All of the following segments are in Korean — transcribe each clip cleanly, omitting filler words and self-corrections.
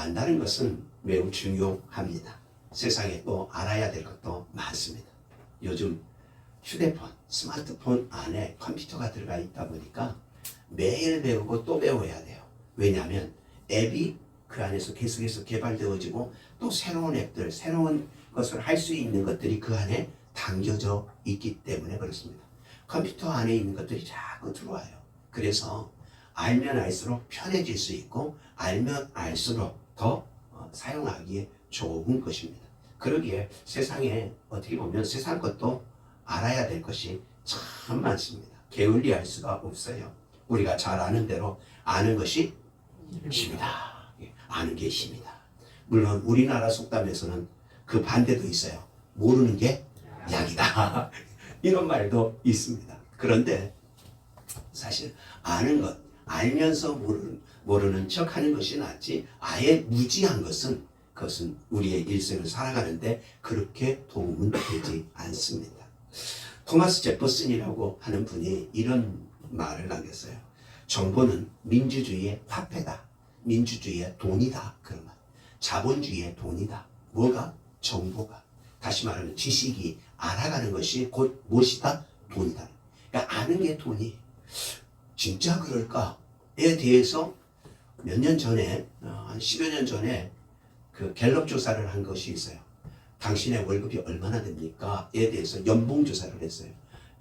안다는 것은 매우 중요합니다. 세상에 또 알아야 될 것도 많습니다. 요즘 휴대폰, 스마트폰 안에 컴퓨터가 들어가 있다 보니까 매일 배우고 또 배워야 돼요. 왜냐하면 앱이 그 안에서 계속해서 개발되어지고 또 새로운 앱들, 새로운 것을 할 수 있는 것들이 그 안에 담겨져 있기 때문에 그렇습니다. 컴퓨터 안에 있는 것들이 자꾸 들어와요. 그래서 알면 알수록 편해질 수 있고 알면 알수록 더 사용하기에 좋은 것입니다. 그러기에 세상에 어떻게 보면 세상 것도 알아야 될 것이 참 많습니다. 게을리할 수가 없어요. 우리가 잘 아는 대로 아는 것이 힘이다. 아는 게 힘이다. 물론 우리나라 속담에서는 그 반대도 있어요. 모르는 게 약이다. 이런 말도 있습니다. 그런데 사실 아는 것, 알면서 모르는 척 하는 것이 낫지 아예 무지한 것은 그것은 우리의 일생을 살아가는데 그렇게 도움은 되지 않습니다. 토마스 제퍼슨이라고 하는 분이 이런 말을 남겼어요. 정보는 민주주의의 화폐다. 민주주의의 돈이다. 그런 말. 자본주의의 돈이다. 뭐가? 정보가. 다시 말하면 지식이 알아가는 것이 곧 무엇이다? 돈이다. 그러니까 아는 게 돈이. 진짜 그럴까에 대해서 몇 년 전에 한 10여 년 전에 그 갤럽 조사를 한 것이 있어요. 당신의 월급이 얼마나 됩니까?에 대해서 연봉 조사를 했어요.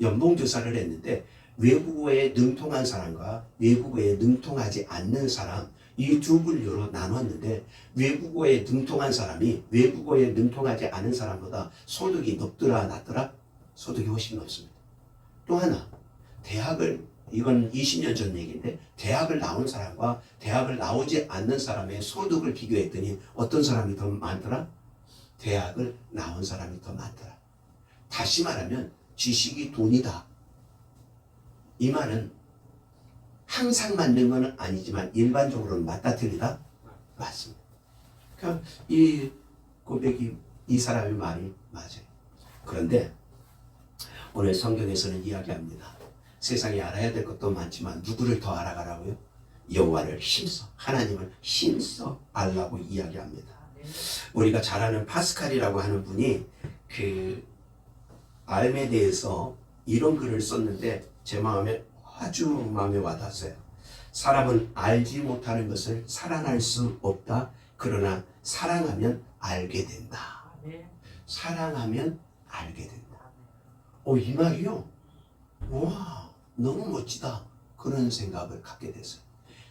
연봉 조사를 했는데 외국어에 능통한 사람과 외국어에 능통하지 않는 사람 이 두 분류로 나눴는데 외국어에 능통한 사람이 외국어에 능통하지 않은 사람보다 소득이 높더라 낮더라? 소득이 훨씬 높습니다. 또 하나 대학을 이건 20년 전 얘기인데 대학을 나온 사람과 대학을 나오지 않는 사람의 소득을 비교했더니 어떤 사람이 더 많더라? 대학을 나온 사람이 더 많더라. 다시 말하면 지식이 돈이다. 이 말은 항상 맞는 건 아니지만 일반적으로는 맞다 틀리다? 맞습니다. 그러니까 이 고백이 이 사람의 말이 맞아요. 그런데 오늘 성경에서는 이야기합니다. 세상에 알아야 될 것도 많지만 누구를 더 알아가라고요? 여호와를 힘써 하나님을 힘써 알라고 이야기합니다. 우리가 잘 아는 파스칼이라고 하는 분이 그 알에 대해서 이런 글을 썼는데 제 마음에 아주 마음에 와닿았어요. 사람은 알지 못하는 것을 살아날 수 없다. 그러나 사랑하면 알게 된다. 사랑하면 알게 된다. 이 말이요. 와, 너무 멋지다. 그런 생각을 갖게 됐어요.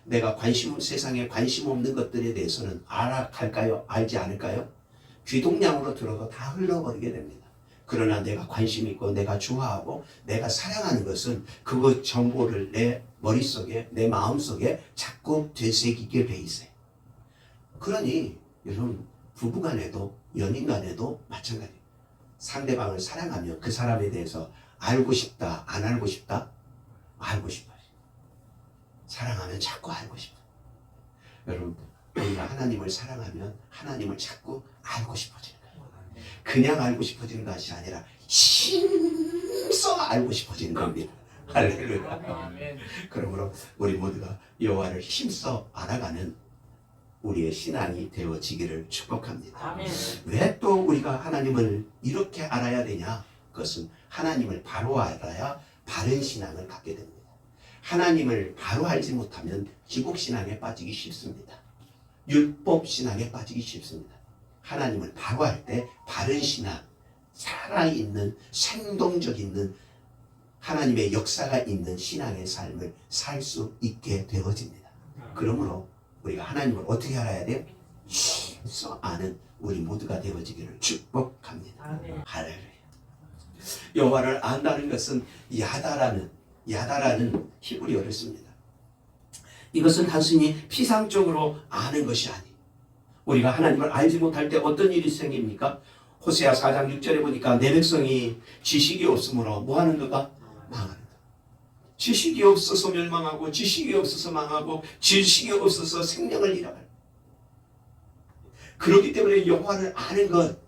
내가 세상에 관심 없는 것들에 대해서는 알아갈까요? 알지 않을까요? 귀동냥으로 들어도 다 흘러버리게 됩니다. 그러나 내가 관심 있고 내가 좋아하고 내가 사랑하는 것은 그것 정보를 내 머릿속에 내 마음속에 자꾸 되새기게 돼 있어요. 그러니 여러분 부부간에도 연인간에도 마찬가지예요. 상대방을 사랑하면 그 사람에 대해서 알고 싶다 안 알고 싶다? 알고 싶어요. 사랑하면 자꾸 알고 싶어요. 여러분 우리가 하나님을 사랑하면 하나님을 자꾸 알고 싶어져요. 그냥 알고 싶어지는 것이 아니라 힘써 알고 싶어지는 겁니다. 할렐루야. 그러므로 우리 모두가 여호와를 힘써 알아가는 우리의 신앙이 되어지기를 축복합니다. 왜 또 우리가 하나님을 이렇게 알아야 되냐? 그것은 하나님을 바로 알아야 바른 신앙을 갖게 됩니다. 하나님을 바로 알지 못하면 기복신앙에 빠지기 쉽습니다. 율법신앙에 빠지기 쉽습니다. 하나님을 바로 할 때 바른 신앙, 살아있는 생동적 있는 하나님의 역사가 있는 신앙의 삶을 살 수 있게 되어집니다. 그러므로 우리가 하나님을 어떻게 알아야 돼요? 힘써 아는 우리 모두가 되어지기를 축복합니다. 할렐루야. 여호와를 안다는 것은 야다라는 히브리어를 씁니다. 이것은 단순히 피상적으로 아는 것이 아니에요. 우리가 하나님을 알지 못할 때 어떤 일이 생깁니까? 호세아 4장 6절에 보니까 내 백성이 지식이 없으므로 뭐하는 거가? 망하는 거. 지식이 없어서 멸망하고 지식이 없어서 망하고 지식이 없어서 생명을 잃어가요. 그렇기 때문에 여호와를 아는 것,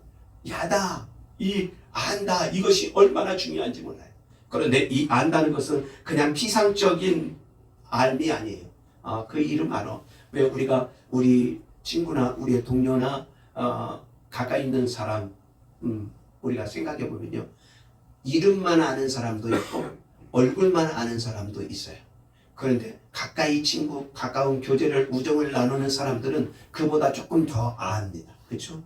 안다 이것이 얼마나 중요한지 몰라요. 그런데 이 안다는 것은 그냥 피상적인 알미 아니에요. 그 이름 알아. 왜 우리 친구나 우리의 동료나 가까이 있는 사람 우리가 생각해 보면요. 이름만 아는 사람도 있고 얼굴만 아는 사람도 있어요. 그런데 가까이 친구, 가까운 교제를 우정을 나누는 사람들은 그보다 조금 더 압니다. 그렇죠?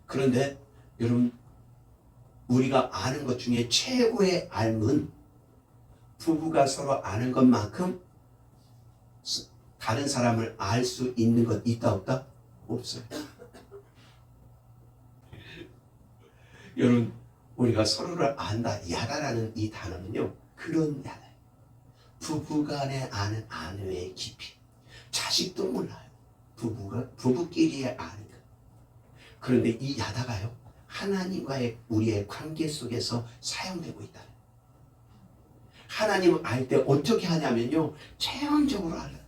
그런데 여러분 우리가 아는 것 중에 최고의 알은 부부가 서로 아는 것만큼 다른 사람을 알 수 있는 것 있다 없다? 없어요. 여러분 우리가 서로를 안다, 야다라는 이 단어는요 그런 야다예요. 부부간에 아는 안의 깊이. 자식도 몰라요. 부부끼리의 아는 것. 그런데 이 야다가요 하나님과의 우리의 관계 속에서 사용되고 있다. 하나님을 알 때 어떻게 하냐면요 체험적으로 알아요.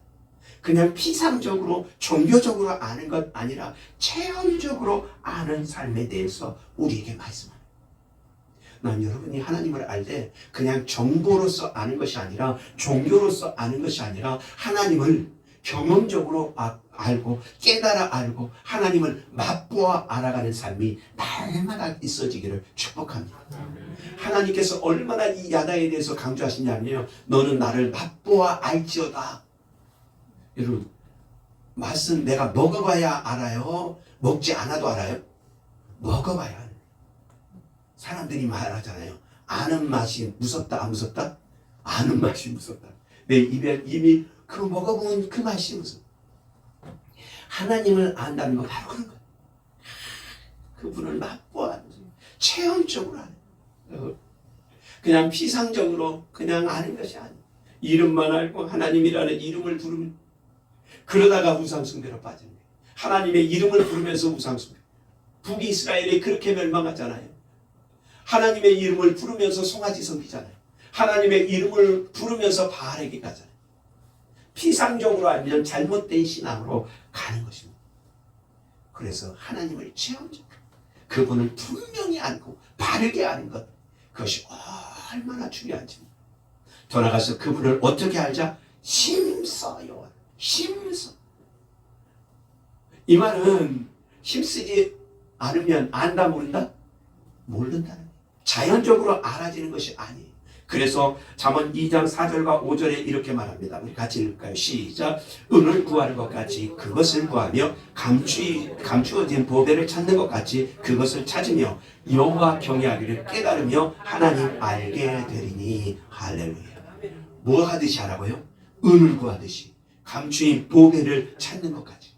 그냥 피상적으로 종교적으로 아는 것 아니라 체험적으로 아는 삶에 대해서 우리에게 말씀합니다. 난 여러분이 하나님을 알 때 그냥 정보로서 아는 것이 아니라 종교로서 아는 것이 아니라 하나님을 경험적으로 알고 깨달아 알고 하나님을 맛보아 알아가는 삶이 날마다 있어지기를 축복합니다. 하나님께서 얼마나 이 야다에 대해서 강조하시냐면요 너는 나를 맛보아 알지어다. 여러분 맛은 내가 먹어봐야 알아요? 먹지 않아도 알아요? 먹어봐야 알아요. 사람들이 말하잖아요. 아는 맛이 무섭다 안 무섭다? 아는 맛이 무섭다. 내 입에 이미 그 먹어본 그 맛이 무섭다. 하나님을 안다는 건 바로 그런 거예요. 그분을 맛보아 체험적으로 아는 거예요. 그냥 피상적으로 그냥 아는 것이 아니에요. 이름만 알고 하나님이라는 이름을 부르면 그러다가 우상숭배로 빠지는 거예요. 하나님의 이름을 부르면서 우상숭배. 북이스라엘이 그렇게 멸망하잖아요. 하나님의 이름을 부르면서 송아지 섬기잖아요. 하나님의 이름을 부르면서 바알에게 가잖아요. 피상적으로 알면 잘못된 신앙으로 가는 것입니다. 그래서 하나님을 체험적으로 그분을 분명히 알고 바르게 아는 것 그것이 얼마나 중요한지. 더 나아가서 그분을 어떻게 알자? 힘써요. 힘써. 이 말은 힘쓰지 않으면 안다 모른다? 모른다는 거예요. 자연적으로 알아지는 것이 아니에요. 그래서 잠언 2장 4절과 5절에 이렇게 말합니다. 우리 같이 읽을까요? 시작. 은을 구하는 것 같이 그것을 구하며 감추어진 보배를 찾는 것 같이 그것을 찾으며 여호와 경외하기를 깨달으며 하나님 알게 되리니. 할렐루야. 뭐 하듯이 하라고요? 은을 구하듯이 감추인 보배를 찾는 것 같이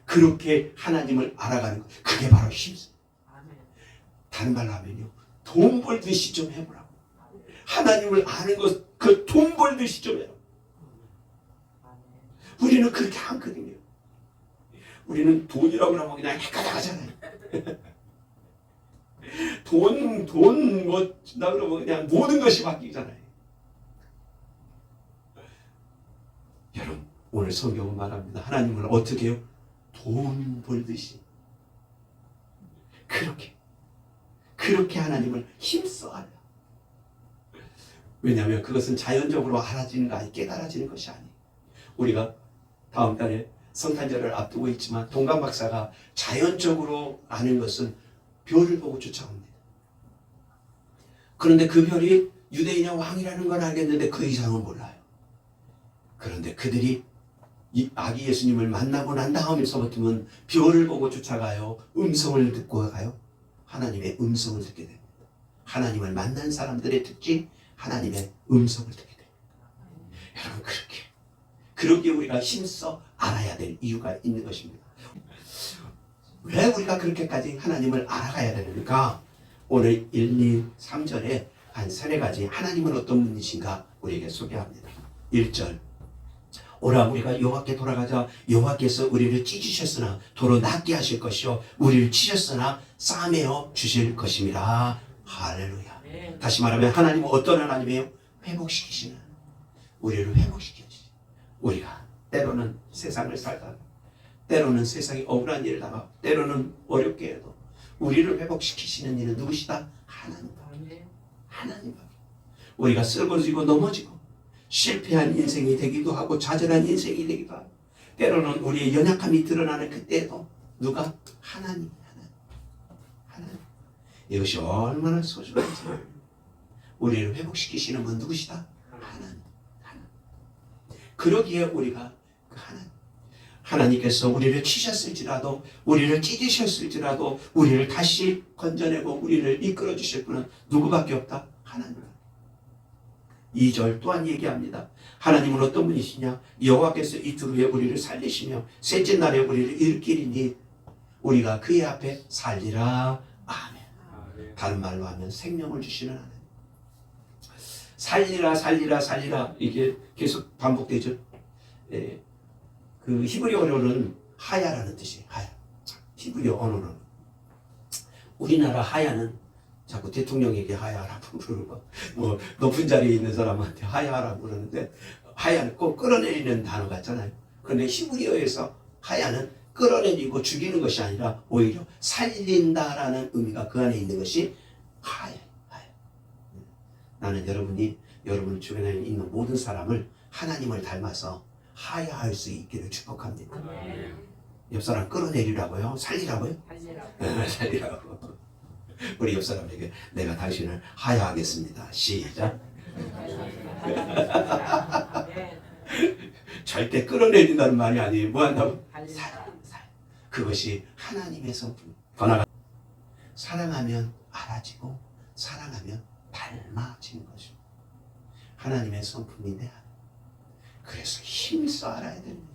그렇게 하나님을 알아가는 것. 그게 바로 힘쓰. 다른 말로 하면요 돈 벌듯이 좀 해보라고. 하나님을 아는 것 그 돈 벌듯이 좀 해라. 우리는 그렇게 않거든요. 우리는 돈이라고 그러면 그냥 헷갈려하잖아요. 돈 뭐 준다 그러면 그냥 모든 것이 바뀌잖아요. 여러분 오늘 성경은 말합니다. 하나님을 어떻게 해요? 돈 벌듯이 그렇게 하나님을 힘써 알라. 왜냐하면 그것은 자연적으로 알아지는 거 아니 깨달아지는 것이 아니에요. 우리가 다음 달에 성탄절을 앞두고 있지만 동강 박사가 자연적으로 아는 것은 별을 보고 쫓아옵니다. 그런데 그 별이 유대인의 왕이라는 건 알겠는데 그 이상은 몰라요. 그런데 그들이 이 아기 예수님을 만나고 난 다음에서부터는 별을 보고 쫓아가요. 음성을 듣고 가요. 하나님의 음성을 듣게 됩니다. 하나님을 만난 사람들의 특징 하나님의 음성을 듣게 됩니다. 여러분 그렇게 우리가 힘써 알아야 될 이유가 있는 것입니다. 왜 우리가 그렇게까지 하나님을 알아가야 되는가? 오늘 1, 2, 3절에 한 3가지 하나님은 어떤 분이신가 우리에게 소개합니다. 1절 오라 우리가 여호와께 돌아가자. 여호와께서 우리를 찢으셨으나 도로 낫게 하실 것이요 우리를 치셨으나 싸매어 주실 것임이라. 할렐루야. 다시 말하면 하나님은 어떤 하나님이에요? 회복시키시는, 우리를 회복시켜주시. 우리가 때로는 세상을 살다가 때로는 세상에 억울한 일을 당하고 때로는 어렵게 해도 우리를 회복시키시는 이는 누구시다? 하나님. 우리가 쓰러지고 넘어지고 실패한 인생이 되기도 하고 좌절한 인생이 되기도 하고 때로는 우리의 연약함이 드러나는 그때에도 누가? 하나님. 이것이 얼마나 소중한지. 우리를 회복시키시는 분 누구시다? 하나님. 그러기에 우리가 그 하나님께서 우리를 치셨을지라도, 우리를 찢으셨을지라도 우리를 다시 건져내고 우리를 이끌어 주실 분은 누구밖에 없다? 하나님. 2절 또한 얘기합니다. 하나님은 어떤 분이시냐? 여호와께서 이틀 후에 우리를 살리시며 셋째 날에 우리를 일으키리니 우리가 그의 앞에 살리라. 아멘. 다른 말로 하면 생명을 주시는 하나님. 살리라 이게 계속 반복되죠. 그 히브리 언어는 하야라는 뜻이에요. 하야. 히브리 언어는 우리나라 하야는 자꾸 대통령에게 하야라고 부르고 뭐 높은 자리에 있는 사람한테 하야라고 그러는데 하야는 꼭 끌어내리는 단어 같잖아요. 그런데 히브리어에서 하야는 끌어내리고 죽이는 것이 아니라 오히려 살린다라는 의미가 그 안에 있는 것이 하야. 나는 여러분 주변에 있는 모든 사람을 하나님을 닮아서 하야할 수 있기를 축복합니다. 옆 사람 끌어내리라고요? 살리라고요? 살리라고. 우리 옆 사람에게 내가 당신을 하야하겠습니다. 시작. 절대 끌어내린다는 말이 아니에요. 뭐 한다고? 그것이 하나님의 성품. 더 나아가 사랑하면 알아지고 사랑하면 닮아지는 것이죠. 하나님의 성품인데 그래서 힘써 알아야 됩니다.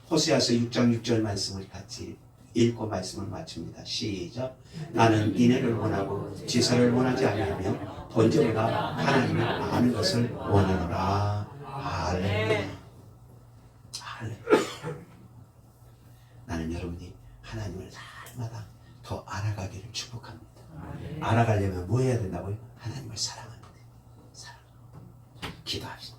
호세아서 6장 6절 말씀을 같이 읽고 말씀을 마칩니다. 시작. 나는 인애를 원하고 지사를 원하지 아니하며 본질에가 하나님을 아는 것을 원하노라. 할렐루야. 나는 여러분이 하나님을 날마다 더 알아가기를 축복합니다. 알아가려면 뭐 해야 된다고요? 하나님을 사랑하는 거예요. 기도합시다.